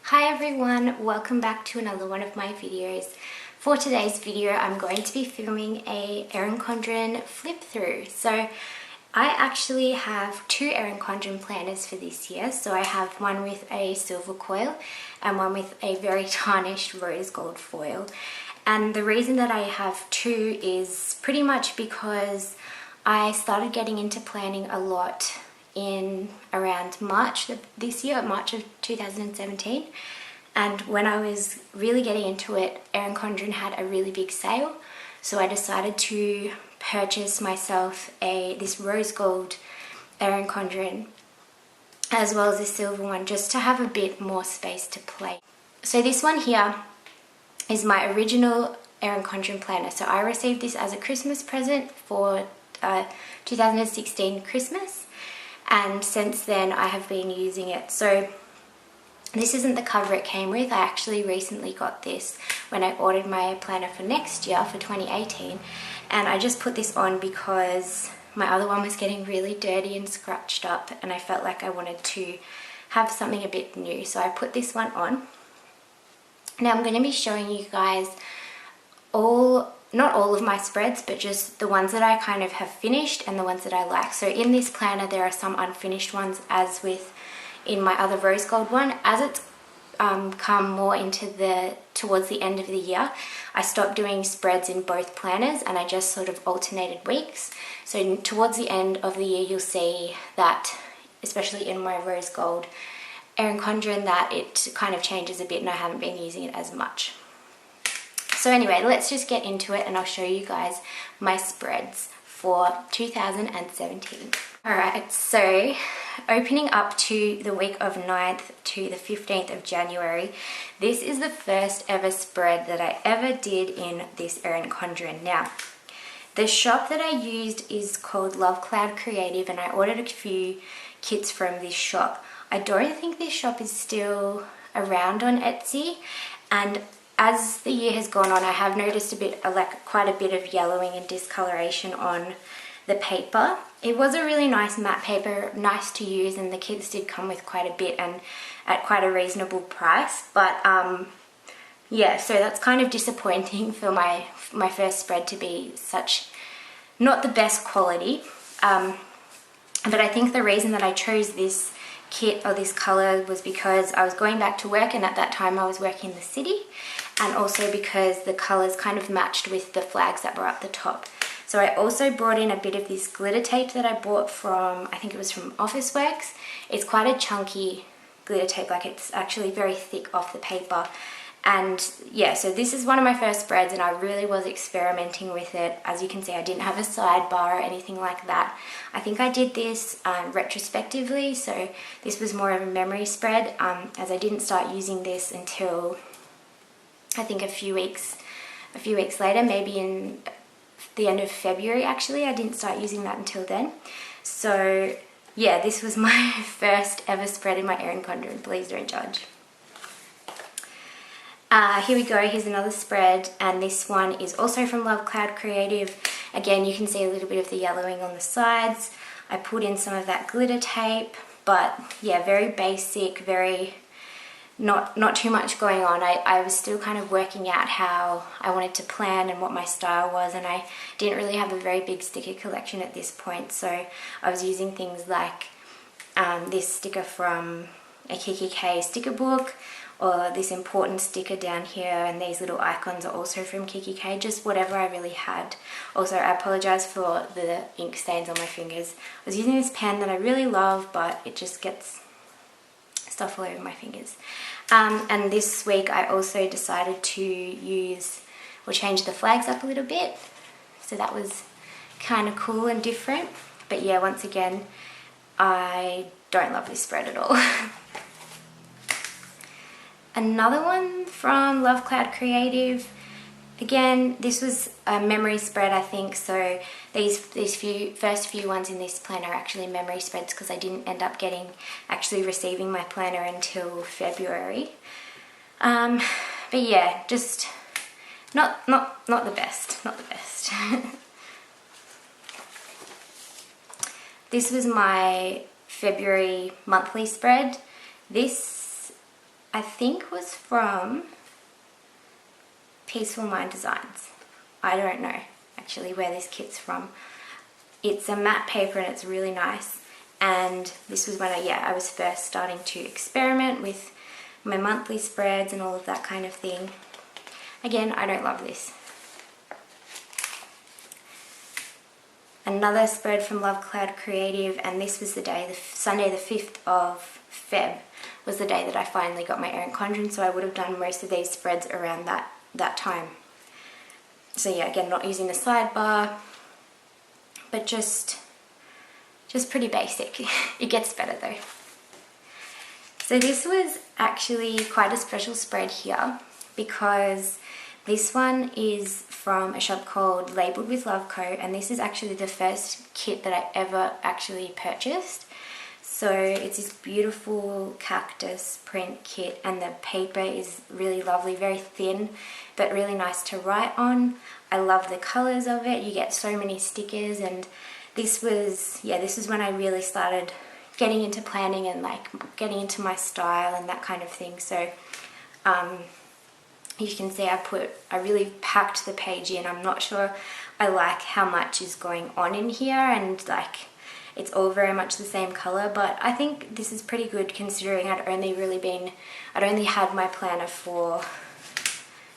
Hi everyone, welcome back to another one of my videos. For today's video, I'm going to be filming a Erin Condren flip through. So I actually have two Erin Condren planners for this year. So I have one with a silver coil and one with a very tarnished rose gold foil. And the reason that I have two is pretty much because I started getting into planning a lot in around March this year, March of 2017. And when I was really getting into it, Erin Condren had a really big sale. So I decided to purchase myself this rose gold Erin Condren as well as this silver one, just to have a bit more space to play. So this one here is my original Erin Condren planner. So I received this as a Christmas present for 2016 Christmas. And since then I have been using it. So this isn't the cover it came with. I actually recently got this when I ordered my planner for next year, for 2018. And I just put this on because my other one was getting really dirty and scratched up and I felt like I wanted to have something a bit new. So I put this one on. Now I'm going to be showing you guys not all of my spreads, but just the ones that I kind of have finished and the ones that I like. So in this planner there are some unfinished ones, as with in my other rose gold one. As it's come more into towards the end of the year, I stopped doing spreads in both planners and I just sort of alternated weeks. So towards the end of the year you'll see that, especially in my rose gold Erin Condren, that it kind of changes a bit and I haven't been using it as much. So anyway, let's just get into it and I'll show you guys my spreads for 2017. Alright, so opening up to the week of 9th to the 15th of January, this is the first ever spread that I ever did in this Erin Condren. Now, the shop that I used is called Love Cloud Creative and I ordered a few kits from this shop. I don't think this shop is still around on Etsy, and as the year has gone on, I have noticed quite a bit of yellowing and discoloration on the paper. It was a really nice matte paper, nice to use, and the kits did come with quite a bit and at quite a reasonable price. But yeah, so that's kind of disappointing for my first spread to be not the best quality. But I think the reason that I chose this kit or this color was because I was going back to work, and at that time I was working in the city, and also because the colors kind of matched with the flags that were up the top. So I also brought in a bit of this glitter tape that I bought from, I think it was from Officeworks. It's quite a chunky glitter tape, like it's actually very thick off the paper. And yeah, so this is one of my first spreads and I really was experimenting with it. As you can see, I didn't have a sidebar or anything like that. I think I did this retrospectively, so this was more of a memory spread, as I didn't start using this until I think a few weeks later, maybe in the end of February actually. I didn't start using that until then. So yeah, this was my first ever spread in my Erin Condren. Please don't judge. Here we go, here's another spread, and this one is also from Love Cloud Creative. Again, you can see a little bit of the yellowing on the sides. I put in some of that glitter tape, but yeah, very basic, very not too much going on. I was still kind of working out how I wanted to plan and what my style was, and I didn't really have a very big sticker collection at this point, so I was using things like this sticker from a Kikki sticker book, or this important sticker down here, and these little icons are also from Kikki, just whatever I really had. Also, I apologize for the ink stains on my fingers. I was using this pen that I really love, but it just gets stuff all over my fingers. And this week I also decided to change the flags up a little bit, so that was kind of cool and different. But yeah, once again, I don't love this spread at all. Another one from Love Cloud Creative. Again, this was a memory spread, I think, so these first few ones in this planner are actually memory spreads because I didn't end up actually receiving my planner until February. But yeah, just not the best, not the best. This was my February monthly spread. This I think was from Peaceful Mind Designs. I don't know actually where this kit's from. It's a matte paper and it's really nice. And this was when I was first starting to experiment with my monthly spreads and all of that kind of thing. Again, I don't love this. Another spread from Love Cloud Creative, and this was the day, Sunday the 5th of Feb was the day that I finally got my Erin Condren, so I would have done most of these spreads around that time. So yeah, again, not using the sidebar, but just pretty basic. It gets better though. So this was actually quite a special spread here because this one is from a shop called Labeled with Love Co, and this is actually the first kit that I ever actually purchased. So it's this beautiful cactus print kit, and the paper is really lovely, very thin but really nice to write on. I love the colors of it. You get so many stickers, and this was when I really started getting into planning and like getting into my style and that kind of thing. So you can see I really packed the page in. I'm not sure I like how much is going on in here, and like it's all very much the same color, but I think this is pretty good considering I'd only had my planner for,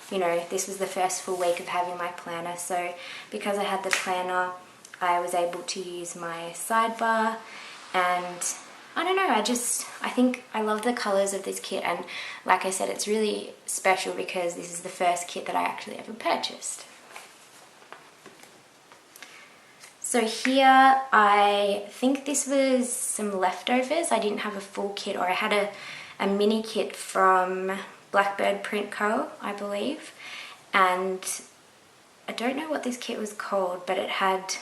you know, this was the first full week of having my planner. So because I had the planner, I was able to use my sidebar, and I don't know, I think I love the colors of this kit, and like I said, it's really special because this is the first kit that I actually ever purchased. So here, I think this was some leftovers. I didn't have a full kit, or I had a mini kit from Blackbird Print Co, I believe, and I don't know what this kit was called, but it had,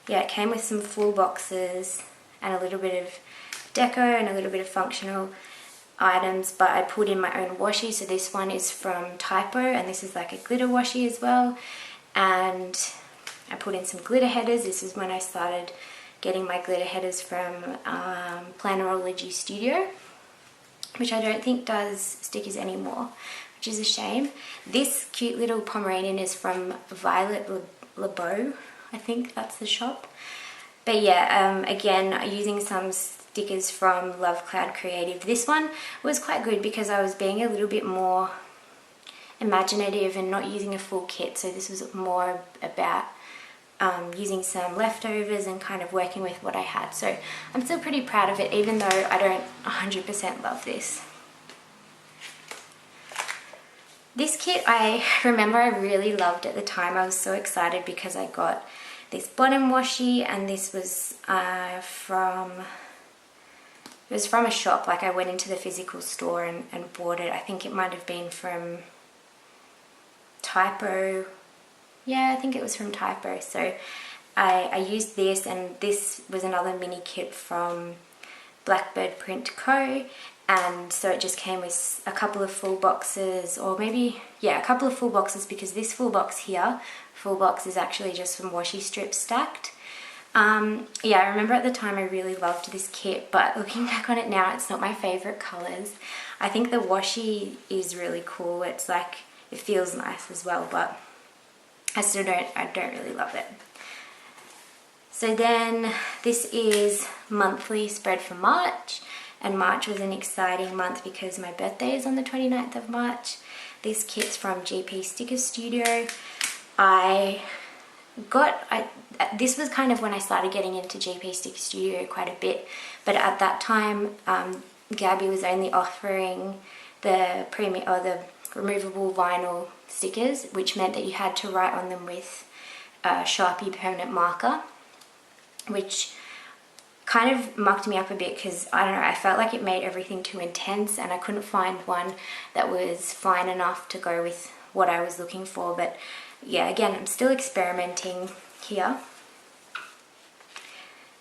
it came with some full boxes and a little bit of deco and a little bit of functional items, but I put in my own washi. So this one is from Typo, and this is like a glitter washi as well, and I put in some glitter headers. This is when I started getting my glitter headers from Plannerology Studio, which I don't think does stickers anymore, which is a shame. This cute little Pomeranian is from Violet LeBeau, I think that's the shop. But yeah, again, using some stickers from Love Cloud Creative. This one was quite good because I was being a little bit more imaginative and not using a full kit. So this was more about using some leftovers and kind of working with what I had. So I'm still pretty proud of it, even though I don't 100% love this. This kit, I remember I really loved at the time. I was so excited because I got this bottom washi, and this was from a shop. Like I went into the physical store and bought it. I think it might have been from Typo. Yeah, I think it was from Typo. So I used this, and this was another mini kit from Blackbird Print Co. And so it just came with a couple of full boxes, or maybe, a couple of full boxes, because this full box here, full box is actually just some washi strips stacked. I remember at the time I really loved this kit, but looking back on it now, it's not my favorite colors. I think the washi is really cool. It's like, it feels nice as well, but I don't really love it. So then this is monthly spread for March, and March was an exciting month because my birthday is on the 29th of March. This kit's from GP Sticker Studio. This was kind of when I started getting into GP Sticker Studio quite a bit, but at that time Gabby was only offering the premium or the removable vinyl stickers, which meant that you had to write on them with a Sharpie permanent marker, which kind of mucked me up a bit because, I don't know, I felt like it made everything too intense, and I couldn't find one that was fine enough to go with what I was looking for. But yeah, again, I'm still experimenting here.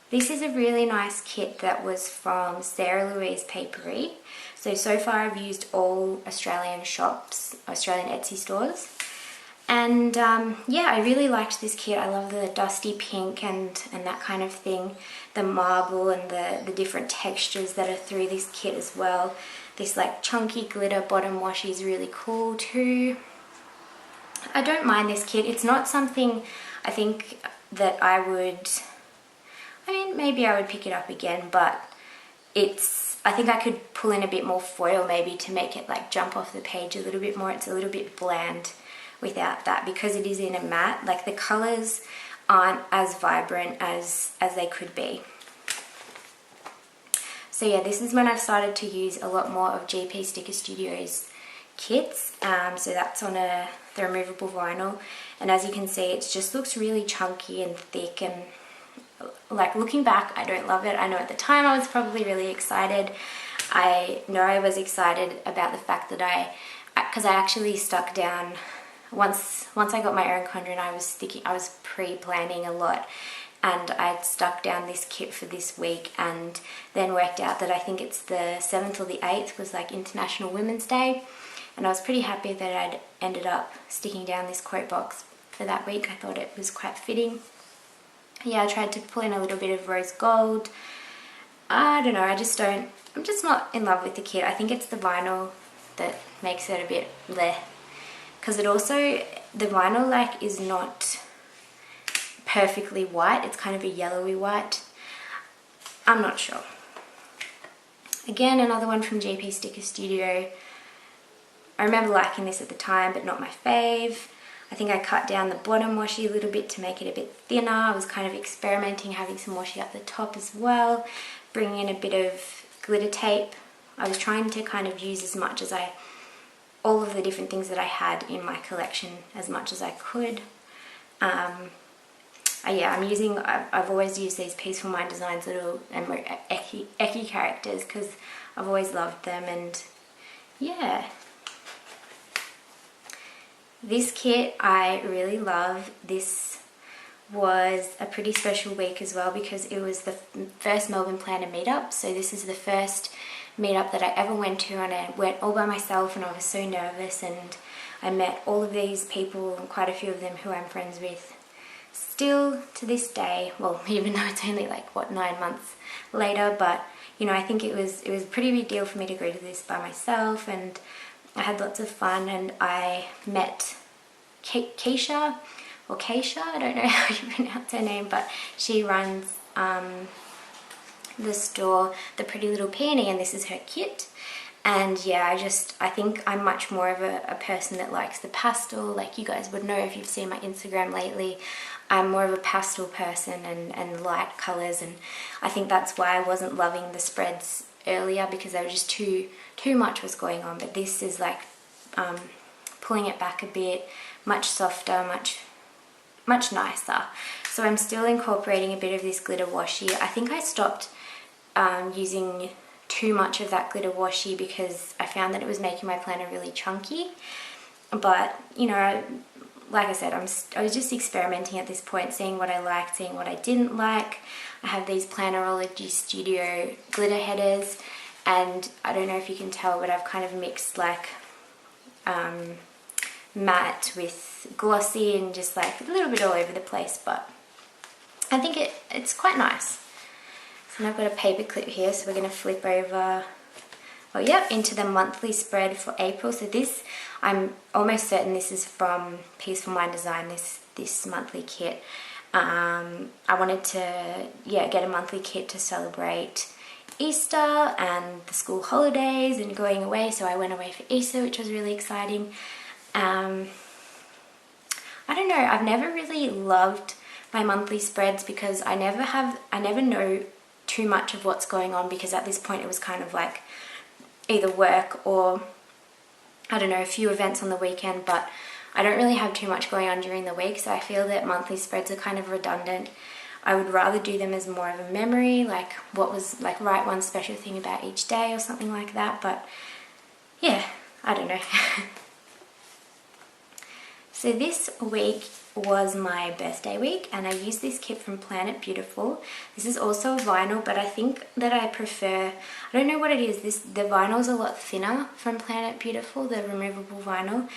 This is a really nice kit that was from Sarah Louise Papery. So far I've used all Australian shops, Australian Etsy stores. And I really liked this kit. I love the dusty pink and that kind of thing. The marble and the different textures that are through this kit as well. This like chunky glitter bottom washi is really cool too. I don't mind this kit. It's not something I think that I mean, maybe I would pick it up again, but I think I could pull in a bit more foil maybe to make it like jump off the page a little bit more. It's a little bit bland without that, because it is in a matte. Like the colors aren't as vibrant as they could be. So yeah, this is when I've started to use a lot more of GP Sticker Studio's kits. So that's on the removable vinyl, and as you can see, it just looks really chunky and thick, and like looking back, I don't love it. I know at the time I was probably really excited. I know I was excited about the fact that because I actually stuck down, once I got my Erin Condren, I was pre-planning a lot, and I'd stuck down this kit for this week, and then worked out that I think it's the 7th or the 8th was like International Women's Day, and I was pretty happy that I'd ended up sticking down this quote box for that week. I thought it was quite fitting. Yeah, I tried to pull in a little bit of rose gold. I don't know, I'm just not in love with the kit. I think it's the vinyl that makes it a bit bleh. Because the vinyl like is not perfectly white. It's kind of a yellowy white. I'm not sure. Again, another one from GP Sticker Studio. I remember liking this at the time, but not my fave. I think I cut down the bottom washi a little bit to make it a bit thinner. I was kind of experimenting, having some washi up the top as well, bringing in a bit of glitter tape. I was trying to kind of use all of the different things that I had in my collection as much as I could. Yeah, I've always used these Peaceful Mind Designs little Eki characters because I've always loved them, and yeah. This kit I really love. This was a pretty special week as well because it was the first Melbourne Planner meetup. So this is the first meetup that I ever went to, and I went all by myself, and I was so nervous, and I met all of these people, and quite a few of them who I'm friends with still to this day. Well, even though it's only like what, 9 months later, but you know, I think it was a pretty big deal for me to go to this by myself, and I had lots of fun, and I met Keisha, or Keisha, I don't know how you pronounce her name, but she runs the store, The Pretty Little Peony, and this is her kit. And yeah, I think I'm much more of a person that likes the pastel. Like you guys would know if you've seen my Instagram lately, I'm more of a pastel person and light colours, and I think that's why I wasn't loving the spreads earlier, because there was just too much was going on. But this is like pulling it back a bit, much softer, much nicer. So I'm still incorporating a bit of this glitter washi. I think I stopped using too much of that glitter washi because I found that it was making my planner really chunky. But you know, like I said, I was just experimenting at this point, seeing what I liked, seeing what I didn't like. I have these Plannerology Studio glitter headers, and I don't know if you can tell, but I've kind of mixed like matte with glossy and just like a little bit all over the place, but I think it's quite nice. So now I've got a paper clip here, so we're going to flip over, oh yep, into the monthly spread for April. So this, I'm almost certain this is from Peaceful Mind Design, this monthly kit. I wanted to, yeah, get a monthly kit to celebrate Easter and the school holidays and going away, so I went away for Easter, which was really exciting. I don't know, I've never really loved my monthly spreads because I never know too much of what's going on, because at this point it was kind of like either work or, I don't know, a few events on the weekend, but I don't really have too much going on during the week, so I feel that monthly spreads are kind of redundant. I would rather do them as more of a memory, like what was, like write one special thing about each day or something like that, but yeah, I don't know. So this week was my birthday week, and I used this kit from Planet Beautiful. This is also a vinyl, but I think that I prefer, I don't know what it is, the vinyl's a lot thinner from Planet Beautiful, the removable vinyl.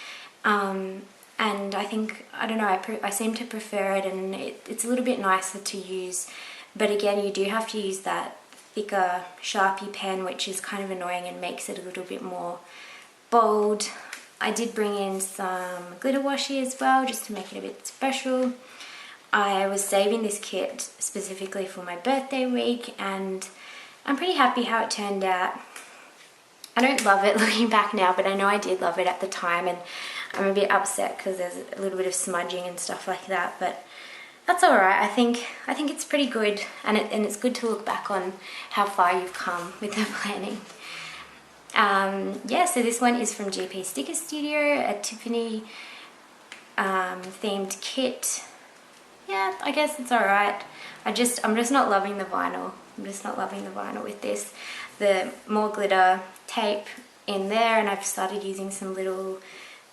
And I think, I don't know, I seem to prefer it, and it's a little bit nicer to use. But again, you do have to use that thicker Sharpie pen, which is kind of annoying and makes it a little bit more bold. I did bring in some glitter washi as well, just to make it a bit special. I was saving this kit specifically for my birthday week, and I'm pretty happy how it turned out. I don't love it looking back now, but I know I did love it at the time, and I'm a bit upset because there's a little bit of smudging and stuff like that, but that's alright. I think it's pretty good, and it's good to look back on how far you've come with the planning. Yeah, so this one is from GP Sticker Studio, a Tiffany themed kit. Yeah, I guess it's alright. I'm just not loving the vinyl. I'm just not loving the vinyl with this. The more glitter tape in there, and I've started using some little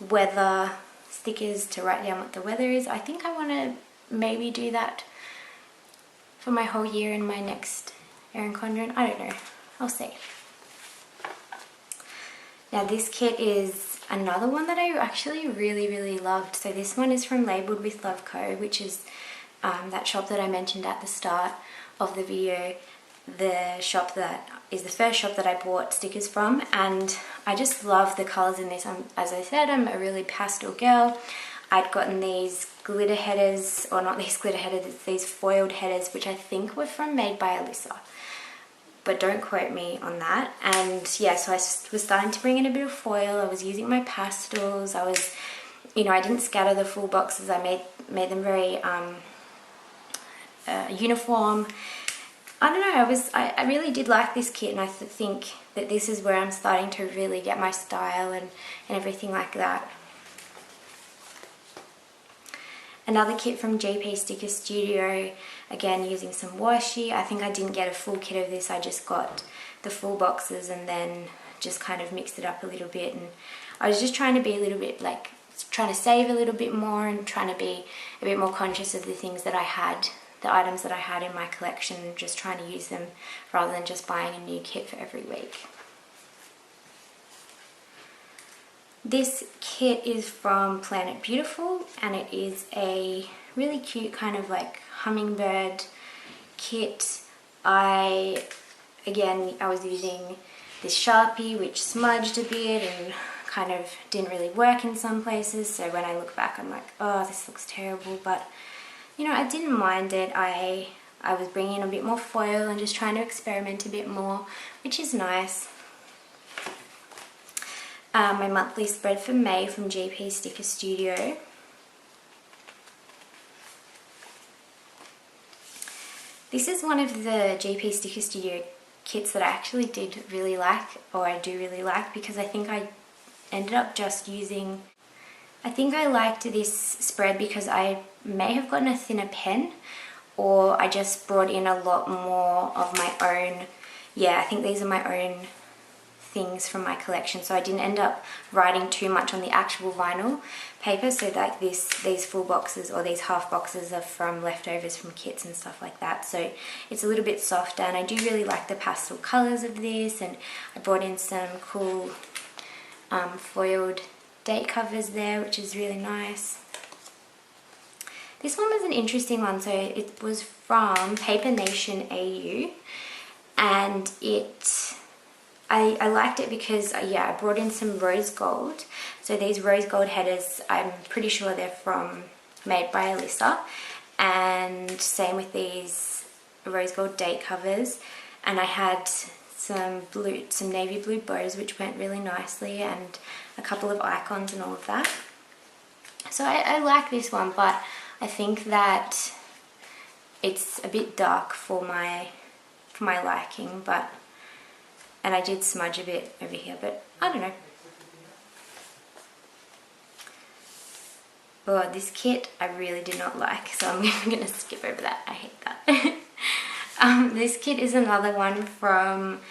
weather stickers to write down what the weather is. I think I want to maybe do that for my whole year in my next Erin Condren. I don't know. I'll see. Now this kit is another one that I actually really loved. So this one is from Labelled with Love Co, which is that shop that I mentioned at the start of the video. The shop that is the first shop that I bought stickers from, and I just love the colours in this. As I said, I'm a really pastel girl. I'd gotten these glitter headers, or not these glitter headers, it's these foiled headers, which I think were from Made by Alyssa, but don't quote me on that. And yeah, so I was starting to bring in a bit of foil. I was using my pastels. I was, you know, I didn't scatter the full boxes. I made them very uniform. I don't know, I really did like this kit, and I think that this is where I'm starting to really get my style and everything like that. Another kit from JP Sticker Studio, again using some washi. I think I didn't get a full kit of this, I just got the full boxes and then just kind of mixed it up a little bit, and I was just trying to be a little bit like, trying to save a little bit more and trying to be a bit more conscious of the things that I had, the items that I had in my collection, just trying to use them rather than just buying a new kit for every week. This kit is from Planet Beautiful, and it is a really cute kind of like hummingbird kit. I was using this Sharpie, which smudged a bit and kind of didn't really work in some places, so when I look back I'm like, oh, this looks terrible, but you know, I didn't mind it. I was bringing in a bit more foil and just trying to experiment a bit more, which is nice. My monthly spread for May from GP Sticker Studio. This is one of the GP Sticker Studio kits that I actually did really like, or I do really like, because I think I ended up just using, I think I liked this spread because I may have gotten a thinner pen, or I just brought in a lot more of my own. Yeah, I think these are my own things from my collection, so I didn't end up writing too much on the actual vinyl paper. So like these full boxes or these half boxes are from leftovers from kits and stuff like that, so it's a little bit softer, and I do really like the pastel colors of this. And I brought in some cool foiled date covers there, which is really nice. This one was an interesting one. So it was from Paper Nation AU, and I liked it because I brought in some rose gold. So these rose gold headers, I'm pretty sure they're from Made by Alyssa, and same with these rose gold date covers. And I had some navy blue bows, which went really nicely, and a couple of icons and all of that. So I like this one, but I think that it's a bit dark for my liking, and I did smudge a bit over here, but I don't know. Oh, this kit I really did not like, so I'm going to skip over that. I hate that. This kit is another one from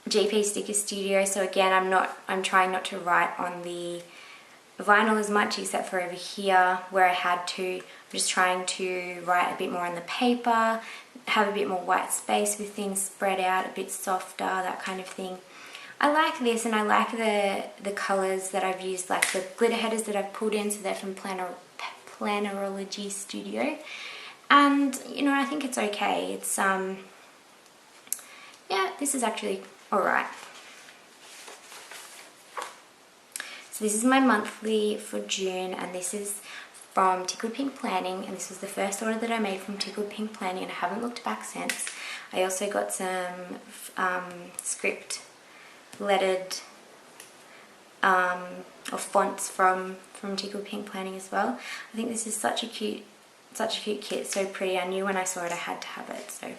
GP Sticker Studio. So again, I'm trying not to write on the vinyl as much, except for over here where I had to. I'm just trying to write a bit more on the paper, have a bit more white space with things spread out, a bit softer, that kind of thing. I like this, and I like the colours that I've used, like the glitter headers that I've pulled in, so they're from Plannerology Studio. And you know, I think it's okay. It's yeah, this is actually alright. So this is my monthly for June, and this is from Tickled Pink Planning, and this was the first order that I made from Tickled Pink Planning, and I haven't looked back since. I also got some script lettered or fonts from Tickled Pink Planning as well. I think this is such a cute kit, so pretty. I knew when I saw it I had to have it, so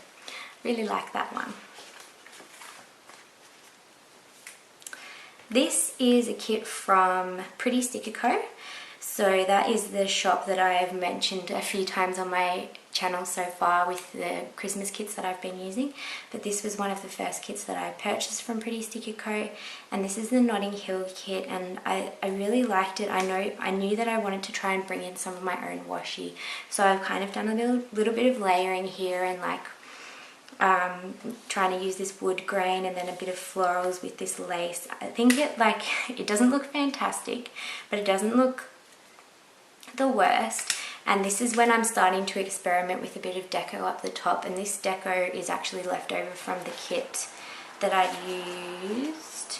really like that one. This is a kit from Pretty Sticker Co. So that is the shop that I have mentioned a few times on my channel so far with the Christmas kits that I've been using. But this was one of the first kits that I purchased from Pretty Sticker Co. And this is the Notting Hill kit, and I really liked it. I knew that I wanted to try and bring in some of my own washi. So I've kind of done a little bit of layering here, and like trying to use this wood grain and then a bit of florals with this lace. I think it doesn't look fantastic, but it doesn't look the worst. And this is when I'm starting to experiment with a bit of deco up the top, and this deco is actually left over from the kit that I used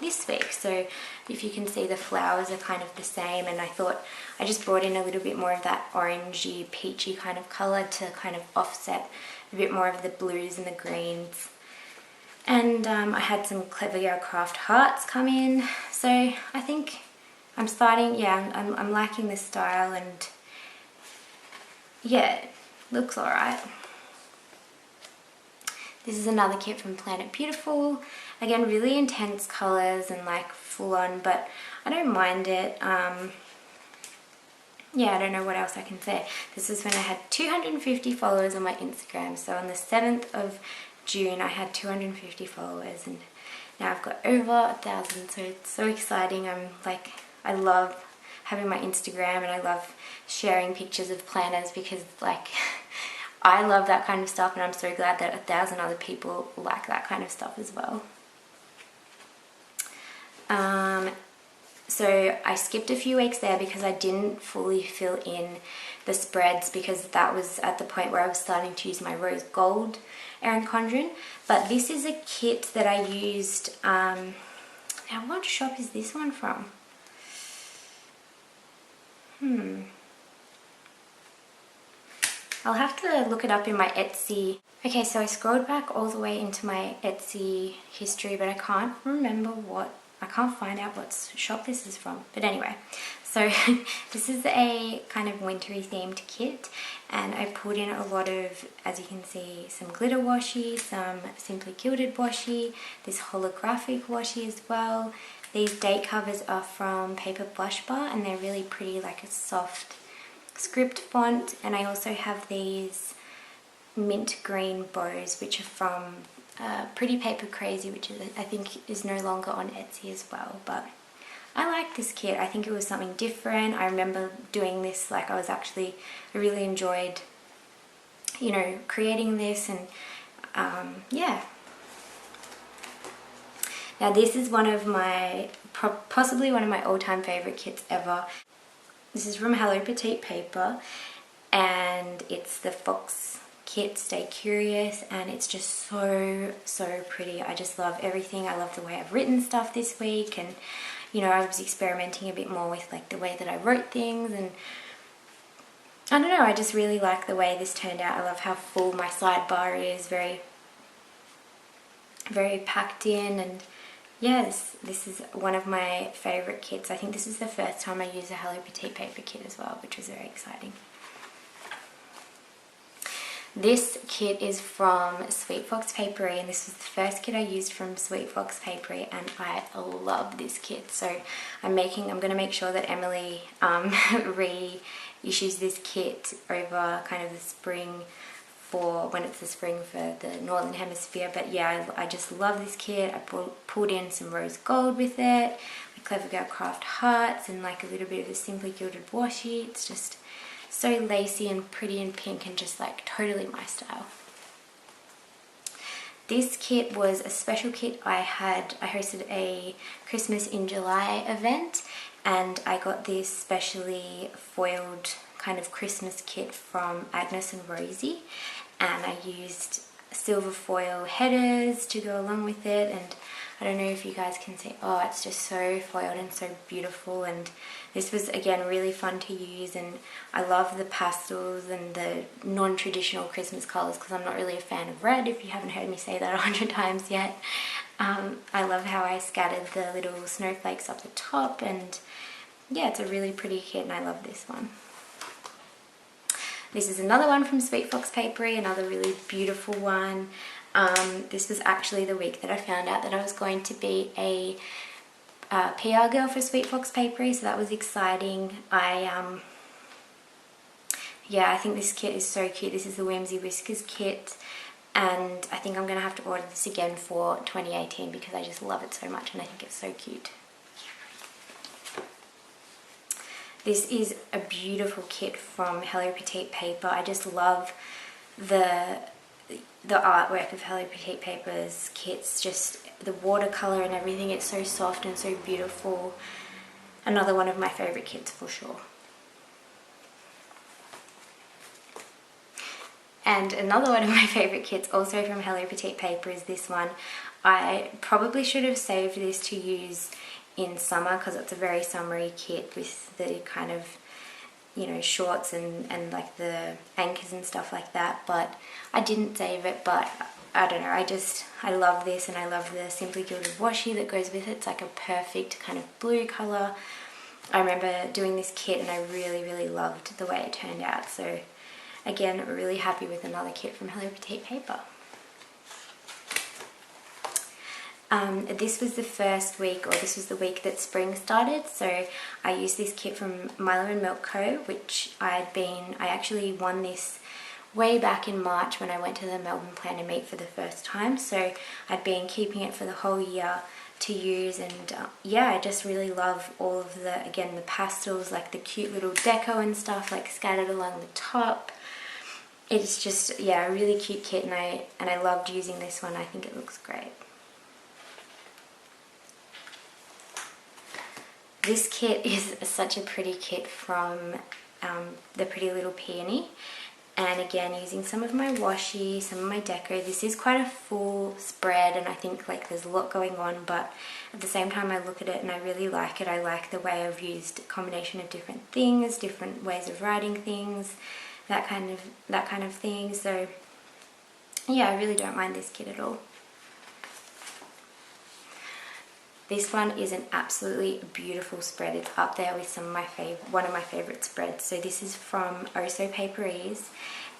this week. So if you can see, the flowers are kind of the same, and I thought I just brought in a little bit more of that orangey peachy kind of color to kind of offset a bit more of the blues and the greens. And I had some Clever Girl Craft hearts come in, so I think I'm starting, yeah, I'm liking this style, and yeah, it looks alright. This is another kit from Planet Beautiful. Again, really intense colors and like full on, but I don't mind it. Yeah, I don't know what else I can say. This is when I had 250 followers on my Instagram. So on the 7th of June, I had 250 followers, and now I've got over 1,000. So it's so exciting. I love having my Instagram, and I love sharing pictures of planners because like I love that kind of stuff, and I'm so glad that 1,000 other people like that kind of stuff as well. So I skipped a few weeks there because I didn't fully fill in the spreads, because that was at the point where I was starting to use my rose gold Erin Condren. But this is a kit that I used, now what shop is this one from? I'll have to look it up in my Etsy. Okay, so I scrolled back all the way into my Etsy history, but I can't find out what shop this is from. But anyway, so this is a kind of wintry themed kit, and I put in a lot of, as you can see, some glitter washi, some simply gilded washi, this holographic washi as well. These date covers are from Paper Blush Bar, and they're really pretty, like a soft script font. And I also have these mint green bows, which are from Pretty Paper Crazy, which is, I think is no longer on Etsy as well. But I like this kit. I think it was something different. I remember doing this, like I really enjoyed, you know, creating this, and yeah. Now this is one of my, possibly one of my all-time favorite kits ever. This is from Hello Petite Paper, and it's the Fox kit, Stay Curious, and it's just so pretty. I just love everything. I love the way I've written stuff this week, and you know, I was experimenting a bit more with like the way that I wrote things, and I don't know, I just really like the way this turned out. I love how full my sidebar is, very packed in, and yes, this is one of my favorite kits. I think this is the first time I used a Hello Petite Paper kit as well, which was very exciting. This kit is from Sweet Fox Papery, and this was the first kit I used from Sweet Fox Papery, and I love this kit. So I'm going to make sure that Emily reissues this kit over kind of the spring, for when it's the spring for the Northern Hemisphere. But yeah, I just love this kit. I pulled in some rose gold with it, with Clever Girl Craft hearts, and like a little bit of a simply gilded washi. It's just so lacy and pretty and pink, and just like totally my style. This kit was a special kit. I hosted a Christmas in July event, and I got this specially foiled kind of Christmas kit from Agnes and Rosie, and I used silver foil headers to go along with it, and I don't know if you guys can see, oh, it's just so foiled and so beautiful. And this was again really fun to use, and I love the pastels and the non-traditional Christmas colors because I'm not really a fan of red, if you haven't heard me say that 100 times yet. I love how I scattered the little snowflakes up the top, and yeah, it's a really pretty kit and I love this one. This is another one from Sweet Fox Papery, another really beautiful one. This was actually the week that I found out that I was going to be a PR girl for Sweet Fox Papery, so that was exciting. Yeah, I think this kit is so cute. This is the Whimsy Whiskers kit, and I think I'm going to have to order this again for 2018 because I just love it so much and I think it's so cute. This is a beautiful kit from Hello Petite Paper. I just love the artwork of Hello Petite Paper's kits, just the watercolor and everything. It's so soft and so beautiful. Another one of my favorite kits for sure. And another one of my favorite kits, also from Hello Petite Paper, is this one. I probably should have saved this to use in summer because it's a very summery kit with the kind of, you know, shorts and like the anchors and stuff like that, but I didn't save it. But I don't know, I love this, and I love the Simply Gilded washi that goes with it. It's like a perfect kind of blue color. I remember doing this kit and I really loved the way it turned out. So again, really happy with another kit from Hello Petite Paper. This was the first week, or this was the week that spring started, so I used this kit from Milo and Milk Co., which I actually won this way back in March when I went to the Melbourne Planner Meet for the first time, so I'd been keeping it for the whole year to use. And yeah, I just really love all of the, again, the pastels, like the cute little deco and stuff like scattered along the top. It's just, yeah, a really cute kit, and I loved using this one. I think it looks great. This kit is such a pretty kit from the Pretty Little Peony, and again using some of my washi, some of my deco. This is quite a full spread and I think like there's a lot going on, but at the same time I look at it and I really like it. I like the way I've used a combination of different things, different ways of writing things, that kind of thing. So yeah, I really don't mind this kit at all. This one is an absolutely beautiful spread. It's up there with one of my favorite spreads. So this is from Oh So Paperies,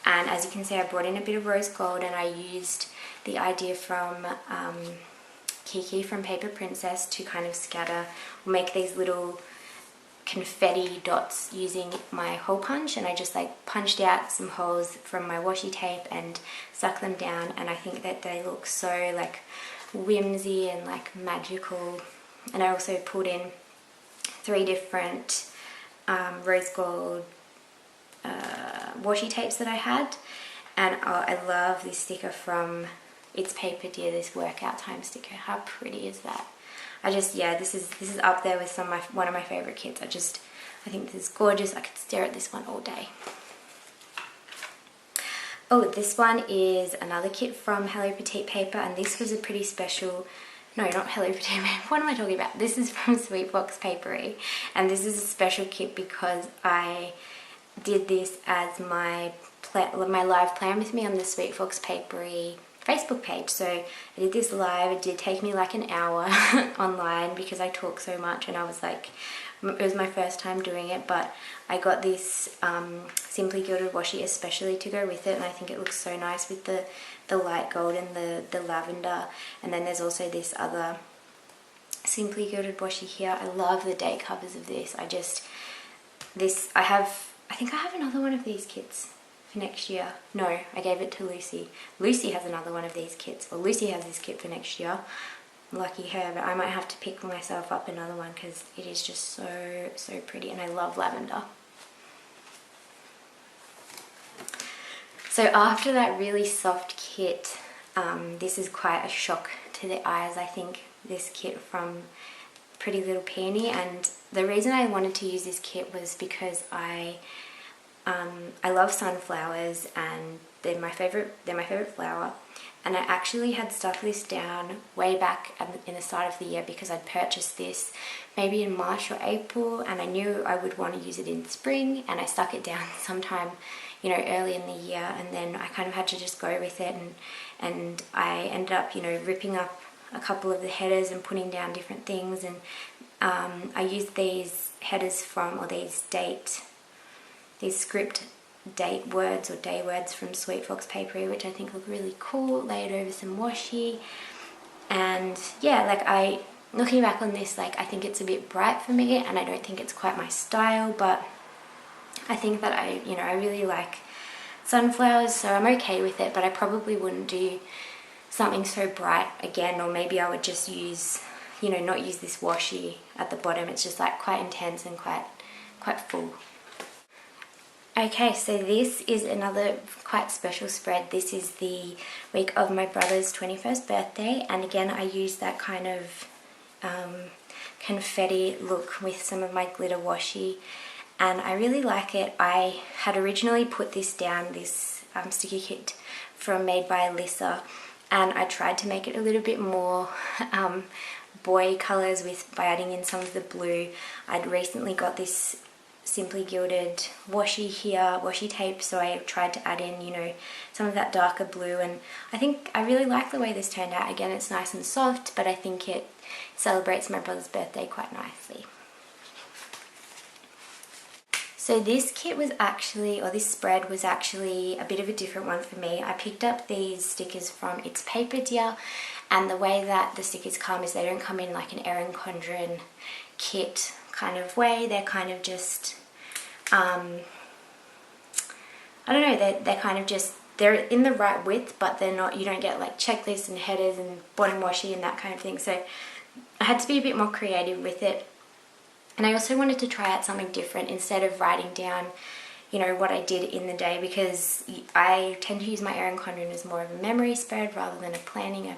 and as you can see, I brought in a bit of rose gold, and I used the idea from Kikki from Paper Princess to kind of scatter, make these little confetti dots using my hole punch, and I just like punched out some holes from my washi tape and stuck them down, and I think that they look so like whimsy and like magical. And I also pulled in 3 different rose gold washi tapes that I had, and I love this sticker from It's Paper Dear, this workout time sticker. How pretty is that? Yeah, this is up there with one of my favorite kits. I think this is gorgeous. I could stare at this one all day. Oh, this one is another kit from Hello Petite Paper, and this was a pretty special, no, not Hello Petite Paper, what am I talking about? This is from Sweet Fox Papery, and this is a special kit because I did this as my live plan with me on the Sweet Fox Papery Facebook page. So I did this live. It did take me like an hour online because I talk so much, and I was like, it was my first time doing it, but I got this Simply Gilded washi especially to go with it, and I think it looks so nice with the light gold and the lavender. And then there's also this other Simply Gilded washi here. I love the date covers of this. I think I have another one of these kits for next year. No, I gave it to Lucy. Lucy has another one of these kits. Well, Lucy has this kit for next year. Lucky her, but I might have to pick myself up another one because it is just so pretty, and I love lavender. So after that really soft kit, this is quite a shock to the eyes, I think, this kit from Pretty Little Peony. And the reason I wanted to use this kit was because I love sunflowers, and they're my favorite flower. And I actually had stuck this down way back in the start of the year because I'd purchased this maybe in March or April, and I knew I would want to use it in spring, and I stuck it down sometime, you know, early in the year, and then I kind of had to just go with it, and I ended up, you know, ripping up a couple of the headers and putting down different things, and I used these headers from, or these script date words or day words from Sweet Fox Papery, which I think look really cool, laid over some washi. And yeah, like looking back on this, like I think it's a bit bright for me, and I don't think it's quite my style, but I think that I really like sunflowers, so I'm okay with it, but I probably wouldn't do something so bright again, or maybe I would just use, you know, not use this washi at the bottom. It's just like quite intense and quite full. Okay, so this is another quite special spread. This is the week of my brother's 21st birthday, and again I used that kind of confetti look with some of my glitter washi, and I really like it. I had originally put this down, this sticker kit from Made by Alyssa, and I tried to make it a little bit more boy colours by adding in some of the blue. I'd recently got this Simply Gilded washi here, washi tape, so I tried to add in, you know, some of that darker blue, and I think I really like the way this turned out. Again, it's nice and soft, but I think it celebrates my brother's birthday quite nicely. So this kit was actually, or this spread was actually a bit of a different one for me. I picked up these stickers from It's Paper Dear, and the way that the stickers come is they don't come in like an Erin Condren kit kind of way. They're kind of just, I don't know, they're kind of just, they're in the right width, but they're not, you don't get like checklists and headers and bottom washi and that kind of thing. So I had to be a bit more creative with it. And I also wanted to try out something different instead of writing down, you know, what I did in the day, because I tend to use my Erin Condren as more of a memory spread rather than a planning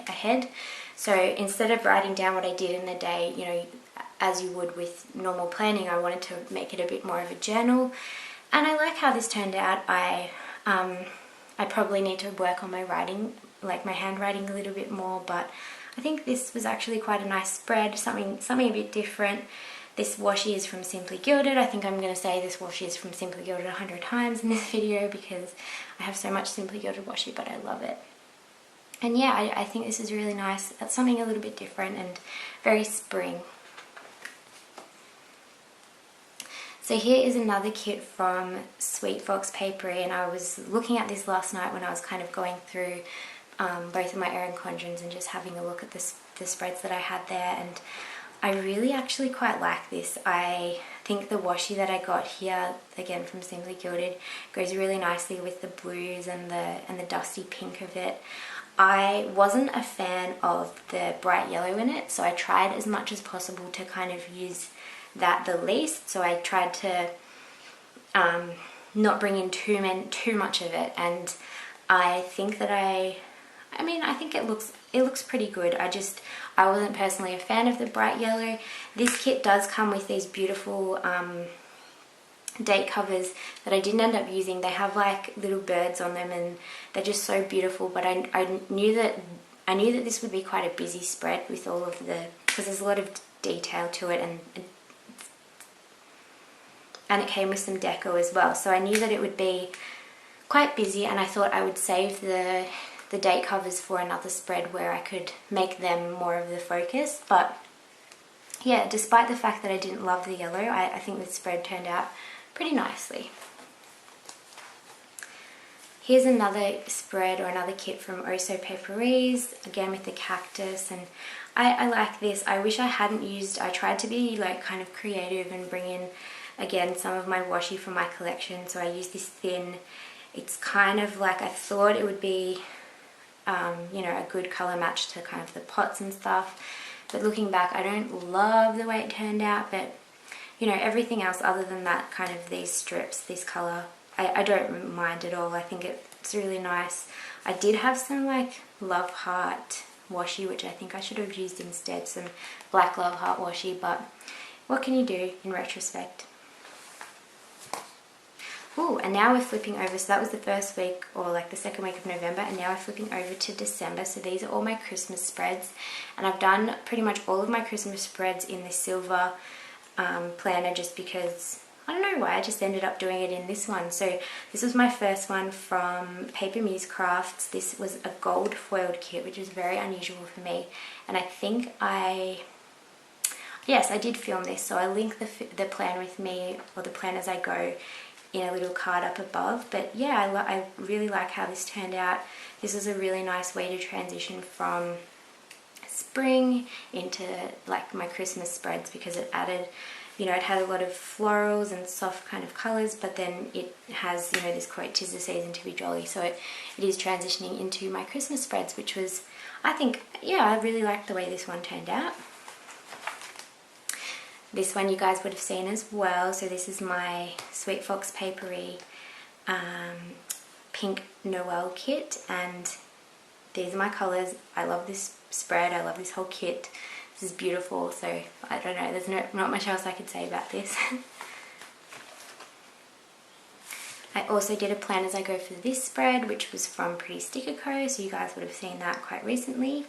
ahead. So instead of writing down what I did in the day, you know, as you would with normal planning, I wanted to make it a bit more of a journal. And I like how this turned out. I probably need to work on my writing, like my handwriting a little bit more, but I think this was actually quite a nice spread, something a bit different. This washi is from Simply Gilded. I think I'm going to say this washi is from Simply Gilded 100 times in this video because I have so much Simply Gilded washi, but I love it. And yeah, I think this is really nice. That's something a little bit different and very spring. So here is another kit from Sweet Fox Papery, and I was looking at this last night when I was kind of going through both of my Erin Condrens and just having a look at the spreads that I had there, and I really actually quite like this. I think the washi that I got here, again from Simply Gilded, goes really nicely with the blues and the dusty pink of it. I wasn't a fan of the bright yellow in it, so I tried as much as possible to kind of use that the least. So I tried to not bring in too much of it, and I think that I think it looks pretty good. I wasn't personally a fan of the bright yellow. This kit does come with these beautiful date covers that I didn't end up using. They have like little birds on them and they're just so beautiful, but I knew that this would be quite a busy spread with all of because there's a lot of detail to it, and it came with some deco as well, so I knew that it would be quite busy, and I thought I would save the date covers for another spread where I could make them more of the focus. But yeah, despite the fact that I didn't love the yellow, I think the spread turned out pretty nicely. Here's another spread or another kit from Also Paperies, again with the cactus, and I like this. I wish I hadn't used, I tried to be like kind of creative and bring in again some of my washi from my collection, so I used this thin, it's kind of like, I thought it would be you know, a good color match to kind of the pots and stuff, but looking back I don't love the way it turned out, but you know, everything else other than that, kind of these strips, this color, I don't mind at all. I think it's really nice. I did have some like Love Heart washi, which I think I should have used instead, some black Love Heart washi, but what can you do in retrospect? Ooh, and now we're flipping over. So that was the first week, or like the second week of November, and now we're flipping over to December. So these are all my Christmas spreads, and I've done pretty much all of my Christmas spreads in this silver planner just because I don't know why, I just ended up doing it in this one. So this was my first one from Paper Muse Crafts. This was a gold foiled kit, which is very unusual for me, and I think yes, I did film this, so I'll link the plan with me, or the plan as I go, in a little card up above. But yeah, I really like how this turned out. This is a really nice way to transition from spring into like my Christmas spreads, because it added, you know, it had a lot of florals and soft kind of colours, but then it has, you know, this quote, "'Tis the season to be jolly." So it is transitioning into my Christmas spreads, which was, I think, yeah, I really liked the way this one turned out. This one you guys would have seen as well. So this is my Sweet Fox Papery Pink Noel kit, and these are my colours. I love this spread, I love this whole kit. This is beautiful, so I don't know, there's not much else I could say about this. I also did a plan as I go for this spread, which was from Pretty Sticker Co, so you guys would have seen that quite recently.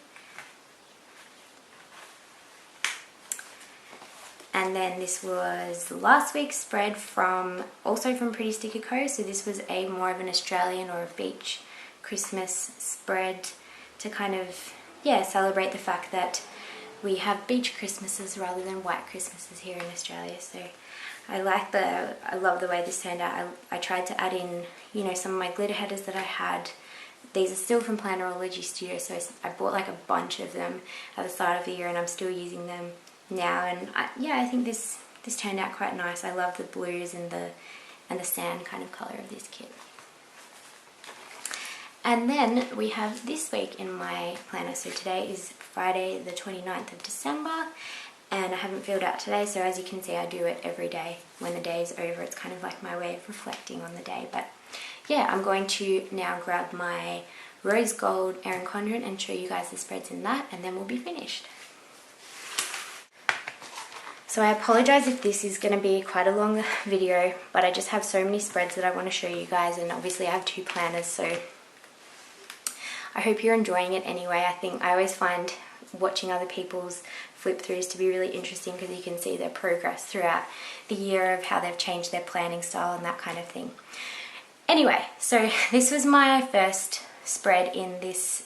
And then this was last week's spread also from Pretty Sticker Co. So this was a more of an Australian or a beach Christmas spread to kind of, yeah, celebrate the fact that we have beach Christmases rather than white Christmases here in Australia. So I love the way this turned out. I tried to add in, you know, some of my glitter headers that I had. These are still from Plannerology Studio, so I bought like a bunch of them at the start of the year, and I'm still using them now. And yeah, I think this turned out quite nice. I love the blues and the sand kind of colour of this kit. And then we have this week in my planner. So today is Friday the 29th of December, and I haven't filled out today, so as you can see I do it every day when the day is over. It's kind of like my way of reflecting on the day. But yeah, I'm going to now grab my rose gold Erin Condren and show you guys the spreads in that, and then we'll be finished. So I apologise if this is going to be quite a long video, but I just have so many spreads that I want to show you guys, and obviously I have two planners, so I hope you're enjoying it anyway. I always find watching other people's flip throughs to be really interesting, because you can see their progress throughout the year of how they've changed their planning style and that kind of thing. Anyway, so this was my first spread in this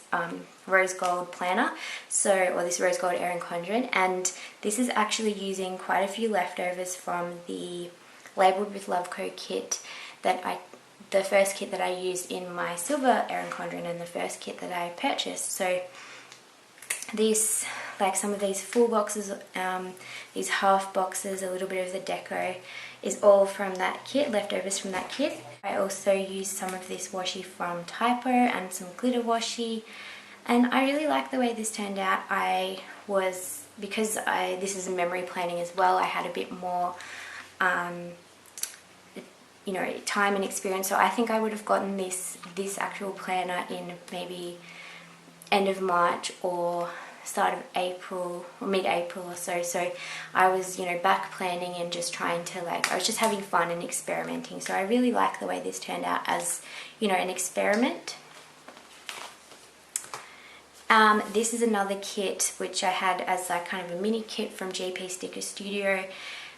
rose gold planner, or this rose gold Erin Condren, and this is actually using quite a few leftovers from the Labelled with Love Co kit the first kit that I used in my silver Erin Condren, and the first kit that I purchased. So this, like some of these full boxes, these half boxes, a little bit of the deco is all from that kit, leftovers from that kit. I also used some of this washi from Typo and some glitter washi, and I really like the way this turned out. Because this is memory planning as well, I had a bit more you know, time and experience, so I think I would have gotten this actual planner in maybe end of March or start of April or mid-April or so. So I was, you know, back planning and just trying to, like, I was just having fun and experimenting. So I really like the way this turned out as, you know, an experiment. This is another kit which I had as like kind of a mini kit from GP Sticker Studio.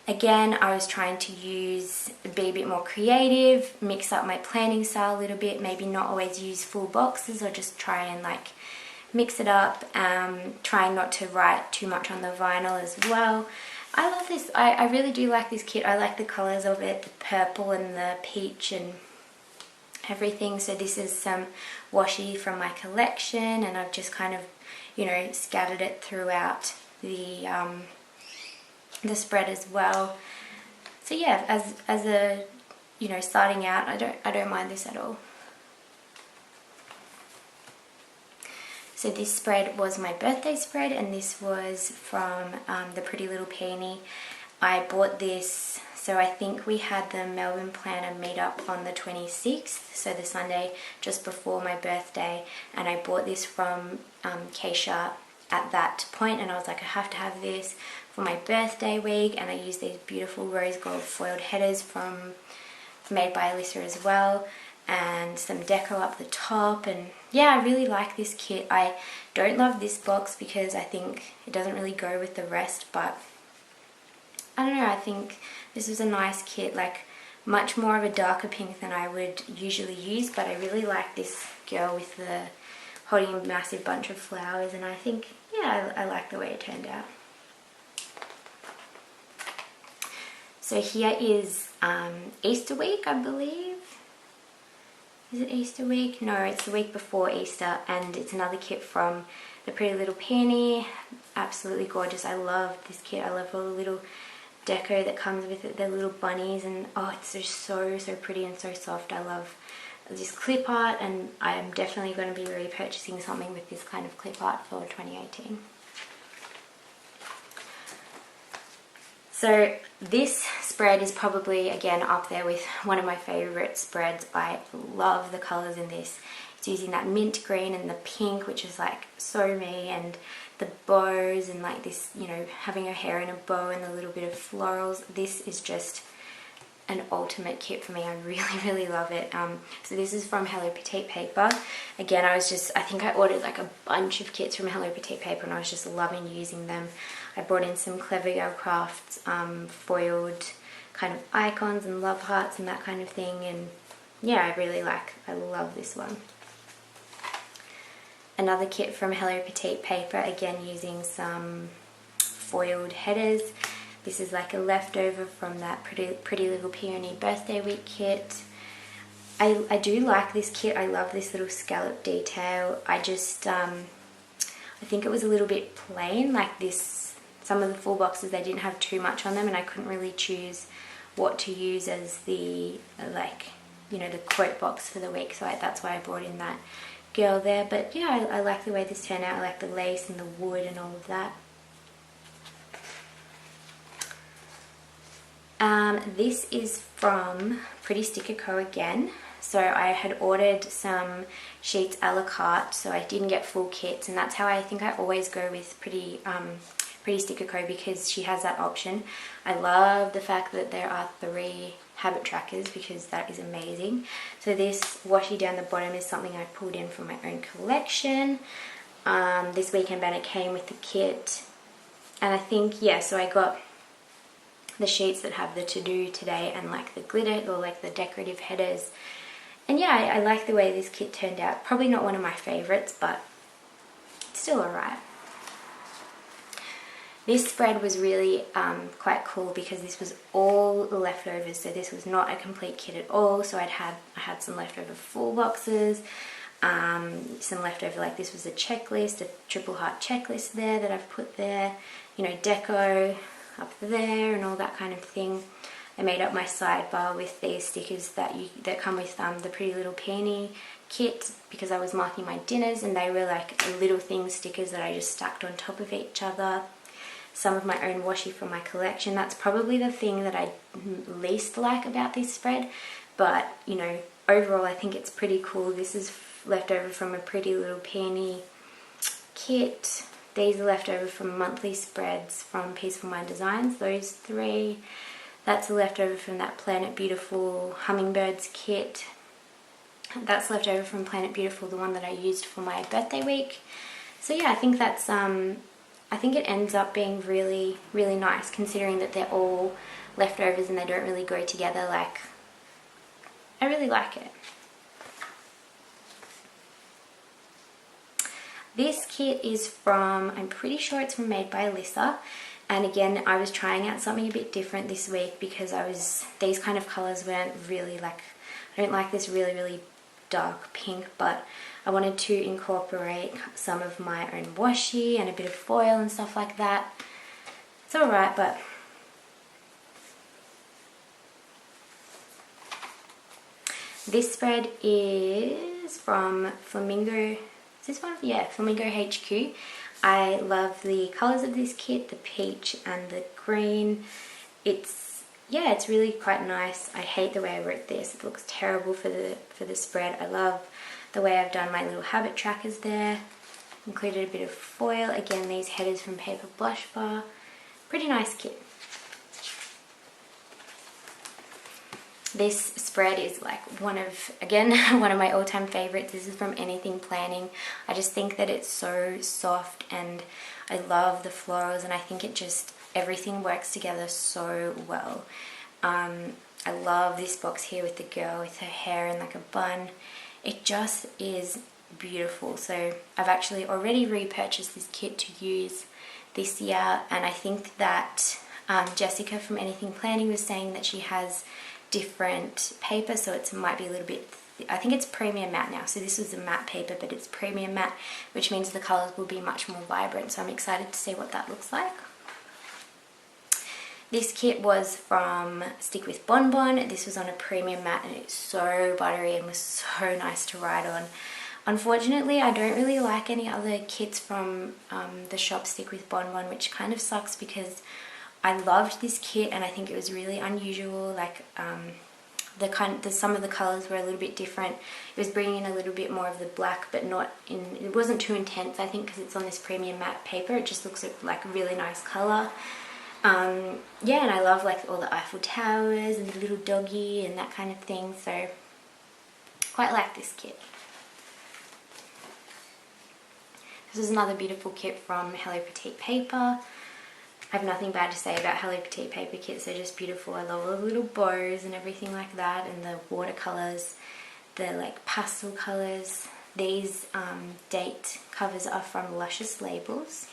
Again, I was trying to be a bit more creative, mix up my planning style a little bit, maybe not always use full boxes, or just try and like mix it up, trying not to write too much on the vinyl as well. I love this. I really do like this kit. I like the colours of it, the purple and the peach and everything. So this is some washi from my collection, and I've just kind of, you know, scattered it throughout the spread as well. So yeah, as a, you know, starting out, I don't mind this at all. So this spread was my birthday spread, and this was from the Pretty Little Peony. I bought this, so I think we had the Melbourne Planner meetup on the 26th, so the Sunday just before my birthday, and I bought this from Keisha at that point, and I was like, I have to have this for my birthday week, and I used these beautiful rose gold foiled headers from made by Alyssa as well, and some deco up the top. And yeah, I really like this kit. I don't love this box because I think it doesn't really go with the rest, but I don't know, I think this was a nice kit, like much more of a darker pink than I would usually use, but I really like this girl with the holding a massive bunch of flowers, and I think, yeah, I like the way it turned out. So here is Easter week, I believe. Is it Easter week? No, it's the week before Easter, and it's another kit from the Pretty Little Peony. Absolutely gorgeous. I love this kit. I love all the little deco that comes with it, the little bunnies, and oh, it's just so pretty and so soft. I love this clip art, and I am definitely going to be repurchasing something with this kind of clip art for 2018. So this spread is probably, again, up there with one of my favourite spreads. I love the colours in this. It's using that mint green and the pink, which is like so me, and the bows and like this, you know, having her hair in a bow and a little bit of florals. This is just an ultimate kit for me. I really love it. So this is from Hello Petite Paper. Again, I think I ordered like a bunch of kits from Hello Petite Paper, and I was just loving using them. I brought in some Clever Girl Crafts foiled kind of icons and love hearts and that kind of thing, and yeah, I love this one. Another kit from Hello Petite Paper, again using some foiled headers. This is like a leftover from that Pretty Little Peony birthday week kit. I do like this kit. I love this little scallop detail. I think it was a little bit plain, like this. Some of the full boxes, they didn't have too much on them, and I couldn't really choose what to use as the, like, you know, the quote box for the week, so that's why I brought in that girl there. But yeah, I like the way this turned out. I like the lace and the wood and all of that. This is from Pretty Sticker Co. again. So I had ordered some sheets a la carte, so I didn't get full kits, and that's how I think I always go with Pretty Sticker Co., because she has that option. I love the fact that there are 3 habit trackers, because that is amazing. So this washi down the bottom is something I pulled in from my own collection. This weekend banner came with the kit, and I think, yeah, so I got the sheets that have the to-do today and like the glitter, or like the decorative headers. And yeah, I like the way this kit turned out. Probably not one of my favorites, but still alright. This spread was really quite cool, because this was all the leftovers, so this was not a complete kit at all. So I had some leftover full boxes, some leftover, like this was a checklist, a triple heart checklist there that I've put there, you know, deco up there and all that kind of thing. I made up my sidebar with these stickers that come with the Pretty Little Peony kit, because I was marking my dinners, and they were like little thing stickers that I just stacked on top of each other. Some of my own washi from my collection. That's probably the thing that I least like about this spread, but you know, overall I think it's pretty cool. This is leftover from a Pretty Little Peony kit. These are leftover from monthly spreads from Peaceful Mind Designs, those 3. That's a leftover from that Planet Beautiful Hummingbirds kit. That's leftover from Planet Beautiful, the one that I used for my birthday week. So yeah, I think that's I think it ends up being really nice, considering that they're all leftovers and they don't really go together. Like, I really like it. This kit is from, I'm pretty sure it's from Made by Alyssa, and again, I was trying out something a bit different this week, because these kind of colours weren't really like, I don't like this really dark pink, but I wanted to incorporate some of my own washi and a bit of foil and stuff like that. It's alright, but this spread is from Flamingo. Is this one? Yeah, Flamingo HQ. I love the colours of this kit, the peach and the green. It's really quite nice. I hate the way I wrote this. It looks terrible for the spread. I love the way I've done my little habit trackers there. Included a bit of foil. Again, these headers from Paper Blush Bar. Pretty nice kit. This spread is like one of my all-time favorites. This is from Anything Planning. I just think that it's so soft, and I love the florals, and I think it just, everything works together so well. I love this box here with the girl with her hair in like a bun. It just is beautiful. So I've actually already repurchased this kit to use this year, and I think that Jessica from Anything Planning was saying that she has different paper, so it might be a little bit, I think it's premium matte now. So this was a matte paper, but it's premium matte, which means the colors will be much more vibrant. So I'm excited to see what that looks like. This kit was from Stick with Bonbon. This was on a premium matte, and it's so buttery and was so nice to write on. Unfortunately, I don't really like any other kits from the shop Stick with Bonbon, which kind of sucks because I loved this kit and I think it was really unusual. Like some of the colors were a little bit different. It was bringing in a little bit more of the black, but not in, it wasn't too intense, I think, because it's on this premium matte paper. It just looks like a really nice color. Yeah, and I love like all the Eiffel Towers and the little doggy and that kind of thing, so quite like this kit. This is another beautiful kit from Hello Petite Paper. I have nothing bad to say about Hello Petite Paper kits. They're just beautiful. I love all the little bows and everything like that, and the watercolors, the like pastel colors. These date covers are from Luscious Labels.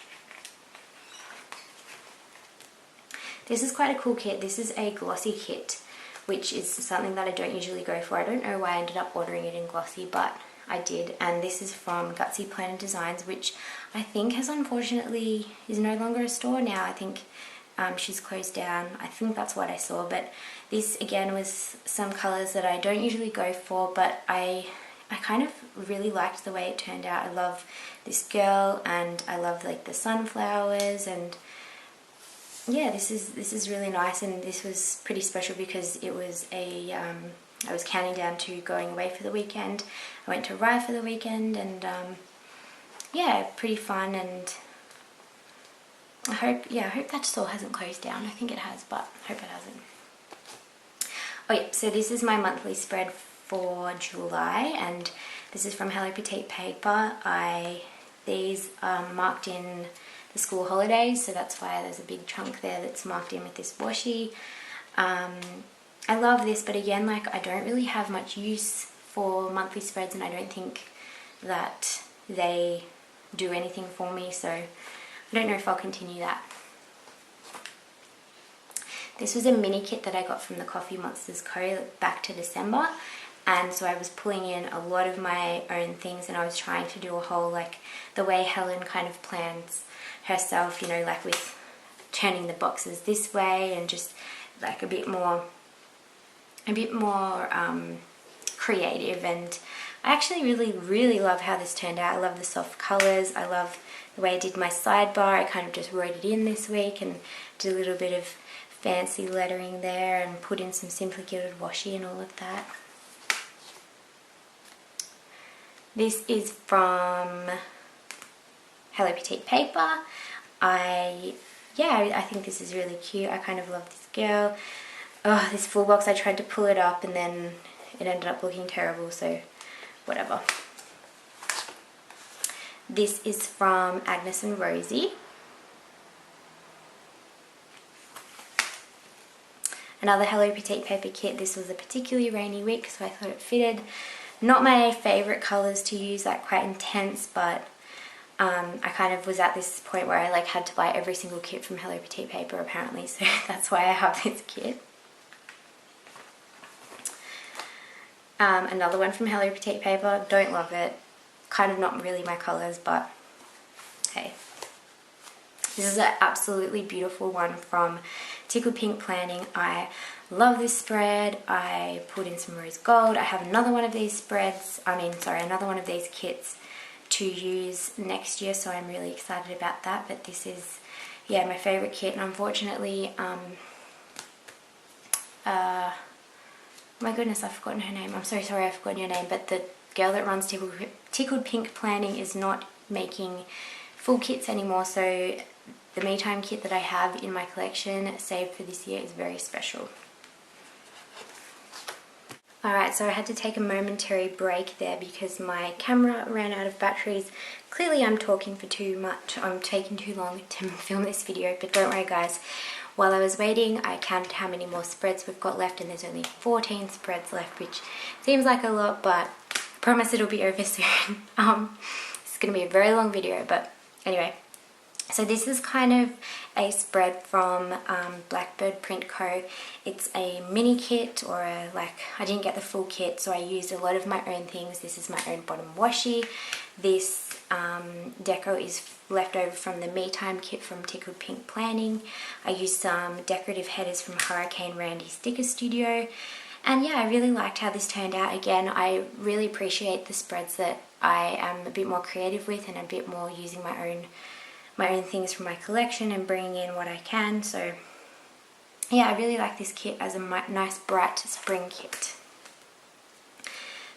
This is quite a cool kit. This is a glossy kit, which is something that I don't usually go for. I don't know why I ended up ordering it in glossy, but I did. And this is from Gutsy Planner Designs, which I think has unfortunately is no longer a store now. I think she's closed down. I think that's what I saw. But this again was some colors that I don't usually go for, but I kind of really liked the way it turned out. I love this girl, and I love like the sunflowers, and yeah, this is really nice. And this was pretty special because it was a I was counting down to going away for the weekend. I went to Rye for the weekend, and yeah, pretty fun. And I hope that store hasn't closed down. I think it has, but I hope it hasn't. Oh yeah, so this is my monthly spread for July, and this is from Hello Petite Paper. These are marked in the school holidays, so that's why there's a big chunk there that's marked in with this washi. I love this, but again, like, I don't really have much use for monthly spreads, and I don't think that they do anything for me, so I don't know if I'll continue that. This was a mini kit that I got from the Coffee Monsters Co. back to December, and so I was pulling in a lot of my own things, and I was trying to do a whole, like, the way Helen kind of plans herself, you know, like with turning the boxes this way and just like a bit more creative. And I actually really love how this turned out. I love the soft colors. I love the way I did my sidebar. I kind of just wrote it in this week and did a little bit of fancy lettering there and put in some Simply Gilded washi and all of that. This is from Hello Petite Paper. I think this is really cute. I kind of love this girl. Oh, this full box, I tried to pull it up and then it ended up looking terrible, so whatever. This is from Agnes and Rosie. Another Hello Petite Paper kit. This was a particularly rainy week, so I thought it fitted. Not my favourite colours to use, like quite intense, but I kind of was at this point where I like had to buy every single kit from Hello Petite Paper apparently, so that's why I have this kit. Another one from Hello Petite Paper. Don't love it. Kind of not really my colours, but hey. This is an absolutely beautiful one from Tickled Pink Planning. I love this spread. I put in some rose gold. I have another one of these spreads, another one of these kits to use next year, so I'm really excited about that. But this is, yeah, my favourite kit, and unfortunately, my goodness, I've forgotten her name. I'm so sorry I've forgotten your name, but the girl that runs Tickled Pink Planning is not making full kits anymore, so the Me Time kit that I have in my collection saved for this year is very special. Alright, so I had to take a momentary break there because my camera ran out of batteries. Clearly I'm talking for too much. I'm taking too long to film this video, but don't worry guys. While I was waiting, I counted how many more spreads we've got left, and there's only 14 spreads left, which seems like a lot, but I promise it'll be over soon. It's going to be a very long video, but anyway. So this is kind of a spread from Blackbird Print Co. It's a mini kit, or I didn't get the full kit, so I used a lot of my own things. This is my own bottom washi. This deco is left over from the Me Time kit from Tickled Pink Planning. I used some decorative headers from Hurricane Randy Sticker Studio. And yeah, I really liked how this turned out. Again, I really appreciate the spreads that I am a bit more creative with and a bit more using my own things from my collection and bringing in what I can. So yeah, I really like this kit as a nice bright spring kit.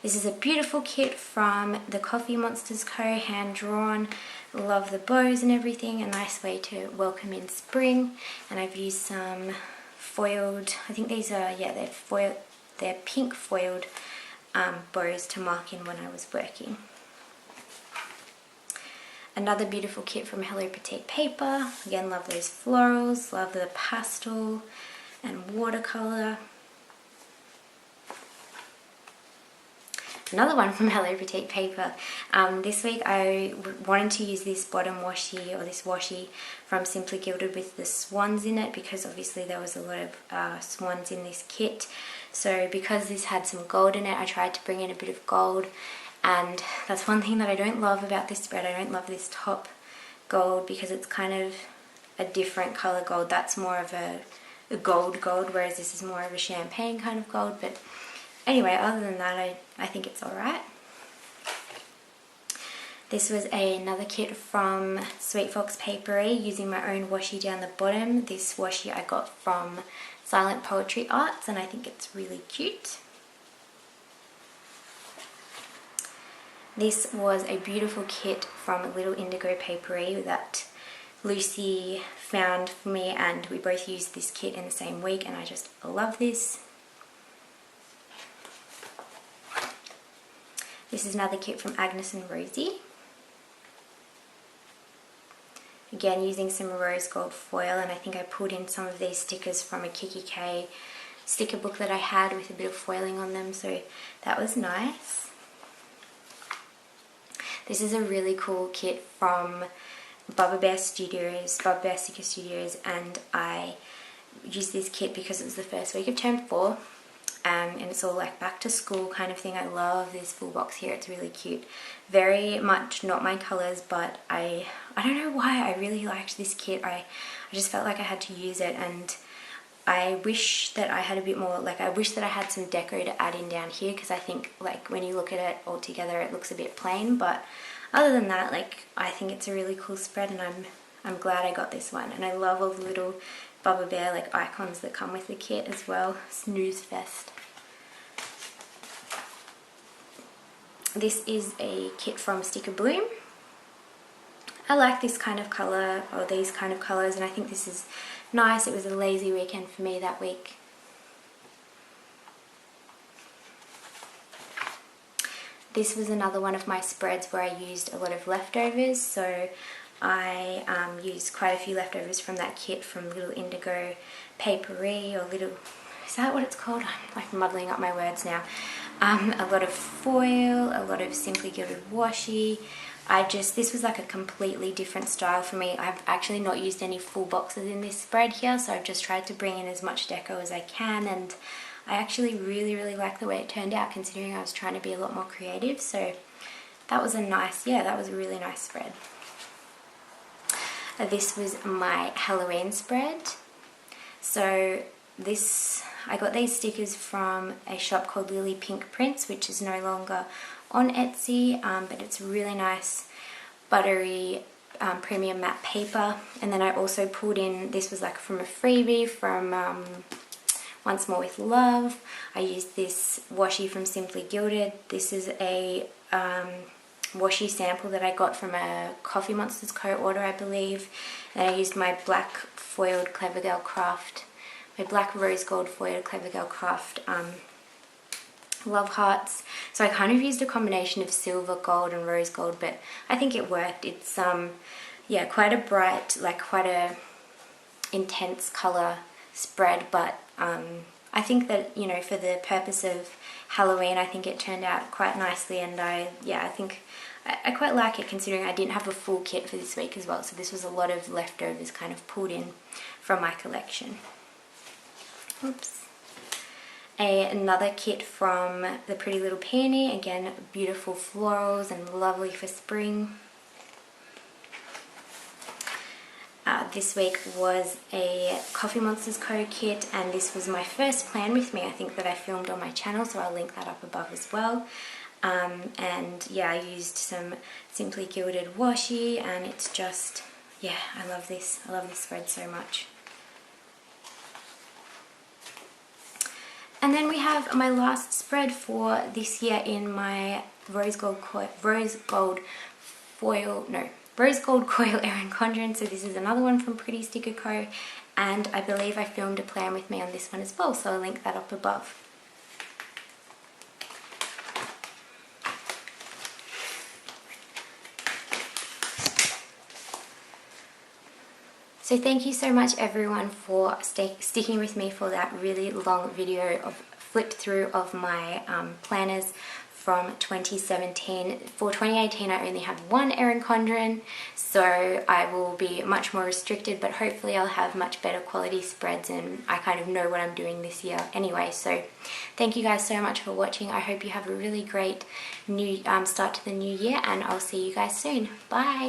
This is a beautiful kit from the Coffee Monsters Co. hand drawn. Love the bows and everything. A nice way to welcome in spring. And I've used some foiled, I think these are, yeah, they're pink foiled bows to mark in when I was working. Another beautiful kit from Hello Petite Paper. Again, love those florals, love the pastel and watercolor. Another one from Hello Petite Paper. This week I wanted to use this bottom washi, or this washi from Simply Gilded with the swans in it, because obviously there was a lot of swans in this kit. So because this had some gold in it, I tried to bring in a bit of gold. And that's one thing that I don't love about this spread. I don't love this top gold because it's kind of a different color gold. That's more of a gold, whereas this is more of a champagne kind of gold. But anyway, other than that, I think it's alright. This was another kit from Sweet Fox Papery, using my own washi down the bottom. This washi I got from Silent Poetry Arts, and I think it's really cute. This was a beautiful kit from Little Indigo Papery that Lucy found for me, and we both used this kit in the same week, and I just love this. This is another kit from Agnes and Rosie. Again, using some rose gold foil, and I think I pulled in some of these stickers from a Kikki K sticker book that I had with a bit of foiling on them, so that was nice. This is a really cool kit from Bubba Bear Sticker Studios, and I used this kit because it was the first week of term 4, and it's all like back to school kind of thing. I love this full box here, it's really cute. Very much not my colours, but I don't know why I really liked this kit. I just felt like I had to use it, and I wish that I had a bit more, I wish that I had some deco to add in down here, because I think when you look at it all together it looks a bit plain, but other than that, I think it's a really cool spread, and I'm glad I got this one. And I love all the little Bubba Bear icons that come with the kit as well. Snooze fest. This is a kit from Sticker Bloom. I like this kind of colour, or these kind of colours, and I think this is nice. It was a lazy weekend for me that week. This was another one of my spreads where I used a lot of leftovers, so I used quite a few leftovers from that kit from Little Indigo Papery, or Little, is that what it's called? I'm muddling up my words now. A lot of foil, a lot of Simply Gilded washi. This was a completely different style for me. I've actually not used any full boxes in this spread here, so I've just tried to bring in as much deco as I can, and I actually really like the way it turned out, considering I was trying to be a lot more creative. So that was that was a really nice spread. This was my Halloween spread. So I got these stickers from a shop called Lily Pink Prints, which is no longer on Etsy, but it's really nice buttery premium matte paper. And then I also pulled in, this was from a freebie from Once More With Love. I used this washi from Simply Gilded. This is a washi sample that I got from a Coffee Monsters Co. order, I believe. And I used my black foiled Clever Girl Craft, my black rose gold foiled Clever Girl Craft love hearts. So I kind of used a combination of silver, gold and rose gold, but I think it worked. It's yeah, quite a bright, like quite a intense color spread, but I think that, you know, for the purpose of Halloween, I think it turned out quite nicely, and I think I quite like it, considering I didn't have a full kit for this week as well, so this was a lot of leftovers kind of pulled in from my collection. Oops. Another kit from the Pretty Little Peony, again beautiful florals and lovely for spring. This week was a Coffee Monsters Co. kit, and this was my first plan with me, I think, that I filmed on my channel, so I'll link that up above as well. And yeah, I used some Simply Gilded washi, and it's just, yeah, I love this spread so much. And then we have my last spread for this year in my rose gold coil Erin Condren. So this is another one from Pretty Sticker Co. And I believe I filmed a plan with me on this one as well, so I'll link that up above. So thank you so much everyone for sticking with me for that really long video of flip through of my planners from 2017. For 2018 I only have one Erin Condren, so I will be much more restricted, but hopefully I'll have much better quality spreads, and I kind of know what I'm doing this year anyway. So thank you guys so much for watching. I hope you have a really great new start to the new year, and I'll see you guys soon. Bye!